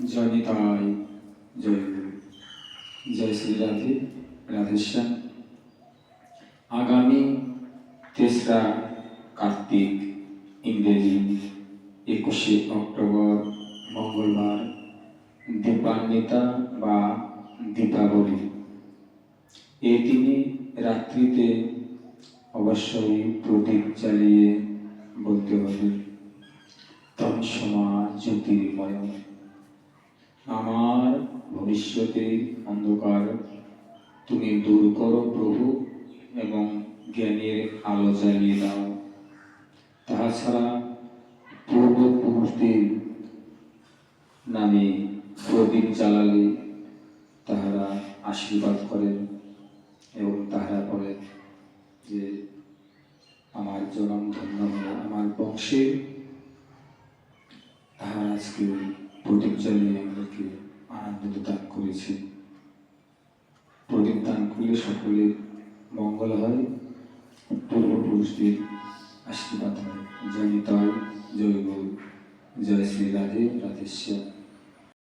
জয় নিতাই, জয় গুরু, জয় শ্রী রাধে, রাধেশ্যাম। আগামী 3রা কার্তিক, ইংরেজি 21শে অক্টোবর, মঙ্গলবার, দীপান্বিতা বা দীপাবলি। এই দিনে রাত্রিতে অবশ্যই প্রদীপ জ্বালিয়ে বলতে হবে, তৎসমা জ্যোতির্ময়। আমার ভবিষ্যতের অন্ধকার তুমি দূর করো প্রভু, এবং জ্ঞানের আলো জ্বালিয়ে দাও। তাছাড়া পূর্বপুরুষদের নামে প্রদীপ জ্বালালে তাহারা আশীর্বাদ করেন এবং তাহারা বলেন যে আমার জনম ধন্য হলো, আমার বংশে তাহারা আজকে প্রদীপ জ্বালিয়ে আমাদেরকে আনন্দ দান করেছে। প্রদীপ দান করলে সকলের মঙ্গল হয়, পূর্বপুরুষদের আশীর্বাদ হয়। জয় নিতাই, জয় গুরু, জয় শ্রী রাধে, রাধেশ্যাম।